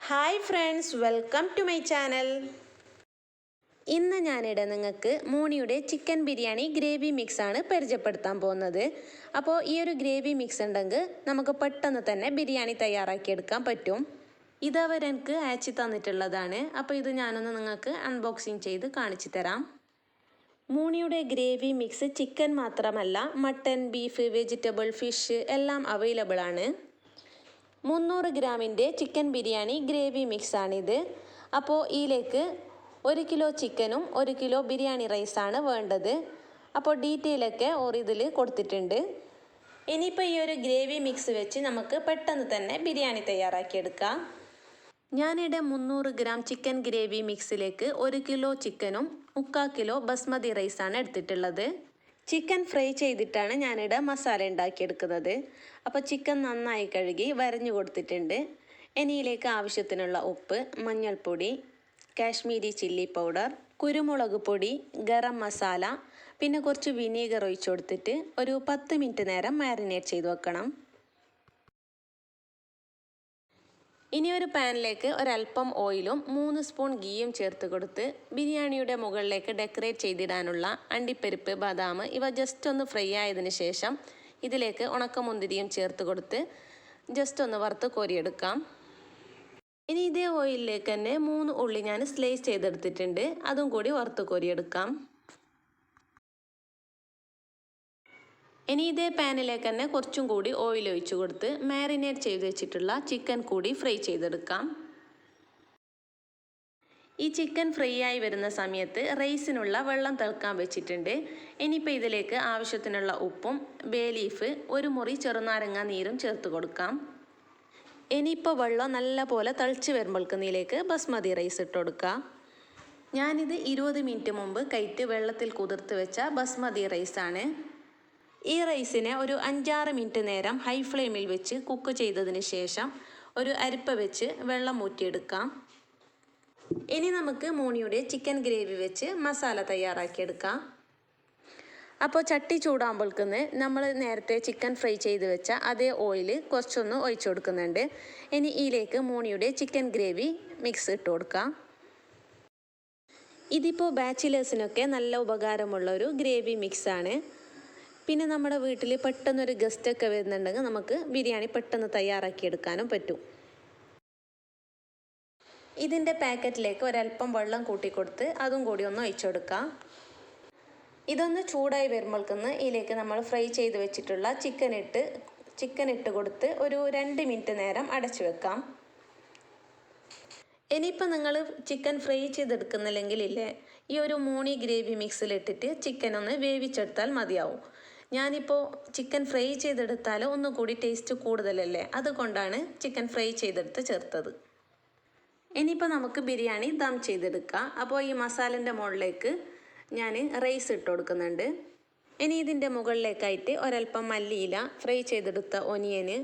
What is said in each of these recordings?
Hi friends, welcome to my channel. ഇന്ന് ഞാനിവിടെ നിങ്ങൾക്ക് മോണിയുടെ ചിക്കൻ ബിരിയാണി ഗ്രേവി മിക്സാണ് പരിചയപ്പെടുത്താൻ പോകുന്നത്. അപ്പോൾ ഈ ഒരു ഗ്രേവി മിക്സ് ഉണ്ടെങ്കിൽ നമുക്ക് പെട്ടെന്ന് തന്നെ ബിരിയാണി തയ്യാറാക്കിയെടുക്കാൻ പറ്റും. ഇതവരെനിക്ക് അയച്ചു തന്നിട്ടുള്ളതാണ്. അപ്പോൾ ഇത് ഞാനൊന്ന് നിങ്ങൾക്ക് അൺബോക്സിങ് ചെയ്ത് കാണിച്ചു തരാം. മോണിയുടെ ഗ്രേവി മിക്സ് ചിക്കൻ മാത്രമല്ല, മട്ടൻ, ബീഫ്, വെജിറ്റബിൾ, ഫിഷ് എല്ലാം അവൈലബിൾ ആണ്. 300 ഗ്രാമിൻ്റെ ചിക്കൻ ബിരിയാണി ഗ്രേവി മിക്സാണിത്. അപ്പോൾ ഇതിലേക്ക് 1 കിലോ ചിക്കനും 1 കിലോ ബിരിയാണി റൈസാണ് വേണ്ടത്. അപ്പോൾ ഡീറ്റെയിലൊക്കെ ഇതിൽ കൊടുത്തിട്ടുണ്ട്. ഇനിയിപ്പോൾ ഈ ഒരു ഗ്രേവി മിക്സ് വെച്ച് നമുക്ക് പെട്ടെന്ന് തന്നെ ബിരിയാണി തയ്യാറാക്കിയെടുക്കാം. ഞാനിവിടെ 300 ഗ്രാം ചിക്കൻ ഗ്രേവി മിക്സിലേക്ക് 1 കിലോ ചിക്കനും 3/4 കിലോ ബസ്മതി റൈസാണ് എടുത്തിട്ടുള്ളത്. ചിക്കൻ ഫ്രൈ ചെയ്തിട്ടാണ് ഞാനിവിടെ മസാല ഉണ്ടാക്കിയെടുക്കുന്നത്. അപ്പോൾ ചിക്കൻ നന്നായി കഴുകി വരഞ്ഞു കൊടുത്തിട്ടുണ്ട്. ഇനിയിലേക്ക് ആവശ്യത്തിനുള്ള ഉപ്പ്, മഞ്ഞൾപ്പൊടി, കാശ്മീരി ചില്ലി പൗഡർ, കുരുമുളക് പൊടി, ഗരം മസാല, പിന്നെ കുറച്ച് വിനീഗർ ഒഴിച്ചു കൊടുത്തിട്ട് ഒരു 10 മിനിറ്റ് നേരം മാരിനേറ്റ് ചെയ്ത് വെക്കണം. ഇനി ഒരു പാനിലേക്ക് ഒരല്പം ഓയിലും 3 സ്പൂൺ ഗീയും ചേർത്ത് കൊടുത്ത് ബിരിയാണിയുടെ മുകളിലേക്ക് ഡെക്കറേറ്റ് ചെയ്തിടാനുള്ള അണ്ടിപ്പരിപ്പ്, ബദാം ഇവ ജസ്റ്റ് ഒന്ന് ഫ്രൈ ആയതിന് ശേഷം ഇതിലേക്ക് ഉണക്കമുന്തിരിയും ചേർത്ത് കൊടുത്ത് ജസ്റ്റ് ഒന്ന് വറുത്ത് കോരിയെടുക്കാം. ഇനി ഇതേ ഓയിലിലേക്ക് തന്നെ 3 ഉള്ളി ഞാൻ സ്ലൈസ് ചെയ്തെടുത്തിട്ടുണ്ട്. അതും കൂടി വറുത്ത് കോരിയെടുക്കാം. ഇനി ഇതേ പാനിലേക്ക് തന്നെ കുറച്ചും കൂടി ഓയിൽ ഒഴിച്ചു കൊടുത്ത് മാരിനേറ്റ് ചെയ്ത് വെച്ചിട്ടുള്ള ചിക്കൻ കൂടി ഫ്രൈ ചെയ്തെടുക്കാം. ഈ ചിക്കൻ ഫ്രൈ ആയി വരുന്ന സമയത്ത് റൈസിനുള്ള വെള്ളം തിളക്കാൻ വെച്ചിട്ടുണ്ട്. ഇനിയിപ്പോൾ ഇതിലേക്ക് ആവശ്യത്തിനുള്ള ഉപ്പും ബേ ലീഫ്, 1 മുറി ചെറുനാരങ്ങ നീരും ചേർത്ത് കൊടുക്കാം. ഇനിയിപ്പോൾ വെള്ളം നല്ല പോലെ തിളച്ച് വരുമ്പോഴേക്ക് ബസ്മതി റൈസ് ഇട്ട് കൊടുക്കാം. ഞാനിത് 20 മിനിറ്റ് മുമ്പ് കൈറ്റ് വെള്ളത്തിൽ കുതിർത്ത് വെച്ച ബസ്മതി റൈസാണ്. ഈ റൈസിനെ ഒരു 5-6 മിനിറ്റ് നേരം ഹൈ ഫ്ലെയിമിൽ വെച്ച് കുക്ക് ചെയ്തതിന് ശേഷം ഒരു അരിപ്പ വെച്ച് വെള്ളം ഊറ്റിയെടുക്കാം. ഇനി നമുക്ക് മോണിയുടെ ചിക്കൻ ഗ്രേവി വെച്ച് മസാല തയ്യാറാക്കിയെടുക്കാം. അപ്പോൾ ചട്ടി ചൂടാകുമ്പോഴേക്ക് നമ്മൾ നേരത്തെ ചിക്കൻ ഫ്രൈ ചെയ്ത് വെച്ച അതേ ഓയിൽ കുറച്ചൊന്ന് ഒഴിച്ചു കൊടുക്കുന്നുണ്ട്. ഇനി ഇതിലേക്ക് മോണിയുടെ ചിക്കൻ ഗ്രേവി മിക്സ് ഇട്ട് കൊടുക്കാം. ഇതിപ്പോൾ ബാച്ചിലേഴ്സിനൊക്കെ നല്ല ഉപകാരമുള്ളൊരു ഗ്രേവി മിക്സാണ്. പിന്നെ നമ്മുടെ വീട്ടിൽ പെട്ടെന്നൊരു ഗസ്റ്റൊക്കെ വരുന്നുണ്ടെങ്കിൽ നമുക്ക് ബിരിയാണി പെട്ടെന്ന് തയ്യാറാക്കിയെടുക്കാനും പറ്റും. ഇതിൻ്റെ പാക്കറ്റിലേക്ക് ഒരല്പം വെള്ളം കൂട്ടിക്കൊടുത്ത് അതും കൂടി ഒന്ന് ഒഴിച്ചു കൊടുക്കാം. ഇതൊന്ന് ചൂടായി വരുമ്പോഴേക്ക് ഇതിലേക്ക് നമ്മൾ ഫ്രൈ ചെയ്ത് വെച്ചിട്ടുള്ള ചിക്കൻ ഇട്ട് കൊടുത്ത് ഒരു 2 മിനിറ്റ് നേരം അടച്ചു വെക്കാം. ഇനിയിപ്പോൾ നിങ്ങൾ ചിക്കൻ ഫ്രൈ ചെയ്തെടുക്കുന്നില്ലെങ്കിൽ ഈ ഒരു മോണി ഗ്രേവി മിക്സിലിട്ടിട്ട് ചിക്കൻ ഒന്ന് വേവിച്ചെടുത്താൽ മതിയാവും. ഞാനിപ്പോൾ ചിക്കൻ ഫ്രൈ ചെയ്തെടുത്താൽ ഒന്നുകൂടി ടേസ്റ്റ് കൂടുതലല്ലേ, അതുകൊണ്ടാണ് ചിക്കൻ ഫ്രൈ ചെയ്തെടുത്ത് ചേർത്തത്. ഇനിയിപ്പോൾ നമുക്ക് ബിരിയാണി ദം ചെയ്തെടുക്കാം. അപ്പോൾ ഈ മസാലൻ്റെ മുകളിലേക്ക് ഞാൻ റൈസ് ഇട്ട് കൊടുക്കുന്നുണ്ട്. ഇനി ഇതിൻ്റെ മുകളിലേക്കായിട്ട് ഒരല്പം മല്ലിയില, ഫ്രൈ ചെയ്തെടുത്ത ഒനിയന്,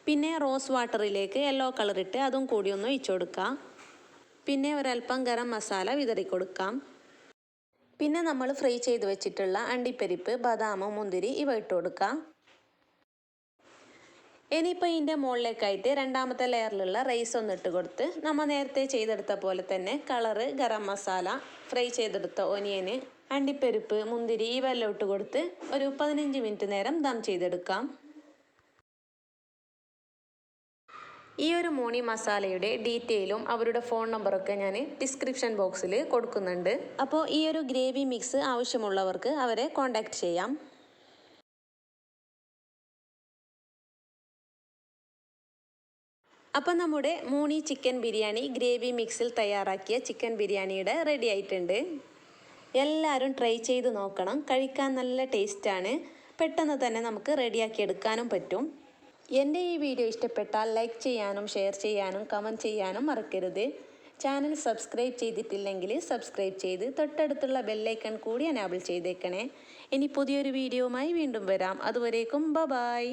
പിന്നെ റോസ് വാട്ടറിലേക്ക് യെല്ലോ കളറിട്ട് അതും കൂടി ഒന്ന് ഒഴിച്ചു കൊടുക്കാം. പിന്നെ ഒരല്പം ഗരം മസാല വിതറി കൊടുക്കാം. പിന്നെ നമ്മൾ ഫ്രൈ ചെയ്ത് വെച്ചിട്ടുള്ള അണ്ടിപ്പരിപ്പ്, ബദാം, മുന്തിരി ഇവ ഇട്ട് കൊടുക്കാം. ഇനിയിപ്പോൾ ഇതിൻ്റെ മുകളിലേക്കായിട്ട് രണ്ടാമത്തെ ലെയറിലുള്ള റൈസ് ഒന്ന് ഇട്ട് കൊടുത്ത് നമ്മൾ നേരത്തെ ചെയ്തെടുത്ത പോലെ തന്നെ കളറ്, ഗരം മസാല, ഫ്രൈ ചെയ്തെടുത്ത ഒനിയന്, അണ്ടിപ്പരിപ്പ്, മുന്തിരി ഇവെല്ലാം ഇട്ട് കൊടുത്ത് ഒരു 15 മിനിറ്റ് നേരം ദം ചെയ്തെടുക്കാം. ഈ ഒരു മോണി മസാലയുടെ ഡീറ്റെയിലും അവരുടെ ഫോൺ നമ്പറൊക്കെ ഞാൻ ഡിസ്ക്രിപ്ഷൻ ബോക്സിൽ കൊടുക്കുന്നുണ്ട്. അപ്പോൾ ഈ ഒരു ഗ്രേവി മിക്സ് ആവശ്യമുള്ളവർക്ക് അവരെ കോൺടാക്റ്റ് ചെയ്യാം. അപ്പോൾ നമ്മുടെ മോണി ചിക്കൻ ബിരിയാണി ഗ്രേവി മിക്സിൽ തയ്യാറാക്കിയ ചിക്കൻ ബിരിയാണിയുടെ റെഡി ആയിട്ടുണ്ട്. എല്ലാവരും ട്രൈ ചെയ്ത് നോക്കണം. കഴിക്കാൻ നല്ല ടേസ്റ്റാണ്. പെട്ടെന്ന് തന്നെ നമുക്ക് റെഡിയാക്കി എടുക്കാനും പറ്റും. എൻ്റെ ഈ വീഡിയോ ഇഷ്ടപ്പെട്ടാൽ ലൈക്ക് ചെയ്യാനും ഷെയർ ചെയ്യാനും കമൻറ്റ് ചെയ്യാനും മറക്കരുത്. ചാനൽ സബ്സ്ക്രൈബ് ചെയ്തിട്ടില്ലെങ്കിൽ സബ്സ്ക്രൈബ് ചെയ്ത് തൊട്ടടുത്തുള്ള ബെല്ലൈക്കൺ കൂടി എനേബിൾ ചെയ്തേക്കണേ. ഇനി പുതിയൊരു വീഡിയോയുമായി വീണ്ടും വരാം. അതുവരേക്കും ബൈ.